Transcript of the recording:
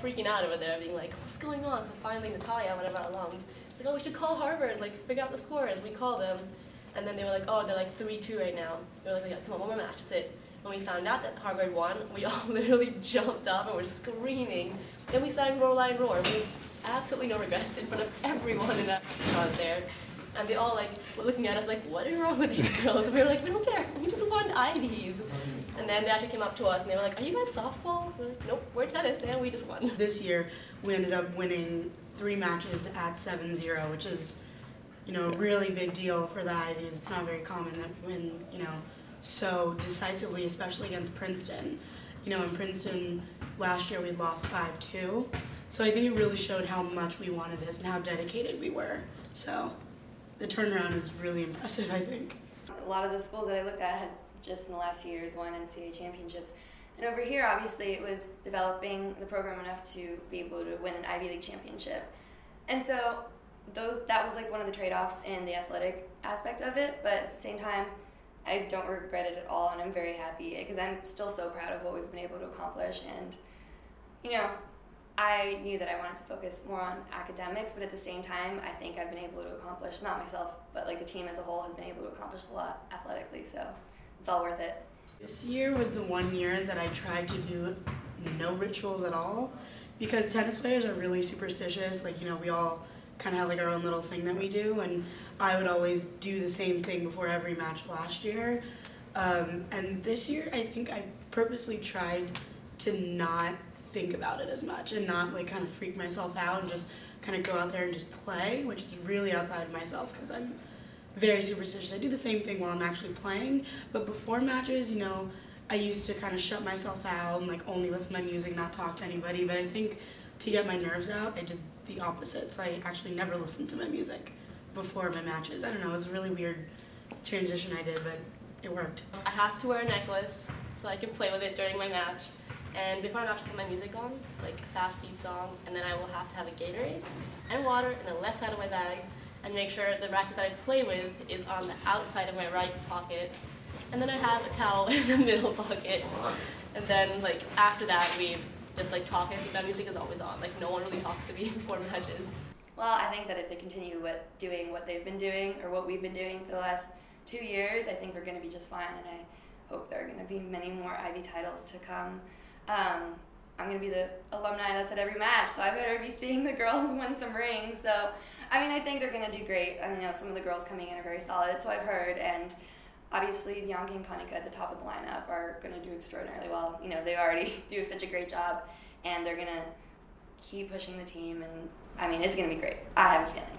freaking out over there, being like, what's going on? So finally Natalia, one of our alums, like, oh, we should call Harvard, like, figure out the scores. We called them, and then they were like, oh, they're like 3-2 right now. We were like, yeah, come on, one more match, that's it. When we found out that Harvard won, we all literally jumped up and were screaming. Then we sang Roar Line Roar. We absolutely no regrets in front of everyone in that restaurant there. And they all like were looking at us like, what is wrong with these girls? And we were like, we don't care, we just won Ivies. And then they actually came up to us and they were like, are you guys softball? We're like, nope, we're tennis, and we just won. This year, we ended up winning 3 matches at 7-0, which is, you know, a really big deal for the Ivies. It's not very common that we win, you know, so decisively, especially against Princeton. You know, in Princeton last year we lost 5-2, so I think it really showed how much we wanted this and how dedicated we were. So the turnaround is really impressive, I think. A lot of the schools that I looked at had just in the last few years won NCAA championships. And over here, obviously, it was developing the program enough to be able to win an Ivy League championship. And so that was like one of the trade-offs in the athletic aspect of it, but at the same time, I don't regret it at all, and I'm very happy because I'm still so proud of what we've been able to accomplish. And, you know, I knew that I wanted to focus more on academics, but at the same time, I think I've been able to accomplish, not myself, but like the team as a whole has been able to accomplish a lot athletically, so it's all worth it. This year was the one year that I tried to do no rituals at all, because tennis players are really superstitious. Like, you know, we all kind of have like our own little thing that we do, and I would always do the same thing before every match last year. And this year, I think I purposely tried to not think about it as much and not like kind of freak myself out and just kind of go out there and just play, which is really outside of myself because I'm very superstitious. I do the same thing while I'm actually playing, but before matches, you know, I used to kind of shut myself out and like only listen to my music, not talk to anybody, but I think to get my nerves out, I did the opposite. So I actually never listened to my music before my matches. I don't know, it was a really weird transition I did, but it worked. I have to wear a necklace so I can play with it during my match. And before I'm about to put my music on, like a fast beat song, and then I will have to have a Gatorade and water in the left side of my bag, and make sure the racket that I play with is on the outside of my right pocket. And then I have a towel in the middle pocket. And then like after that, we just like talk, and that music is always on. Like no one really talks to me before matches. Well, I think that if they continue doing what they've been doing, or what we've been doing for the last 2 years, I think we're going to be just fine, and I hope there are going to be many more Ivy titles to come. I'm going to be the alumni that's at every match, so I better be seeing the girls win some rings. So, I mean, I think they're going to do great. I know some of the girls coming in are very solid, so I've heard, and obviously Bianca and Kanika at the top of the lineup are going to do extraordinarily well. You know, they already do such a great job, and they're going to keep pushing the team, and I mean, it's going to be great. I have a feeling.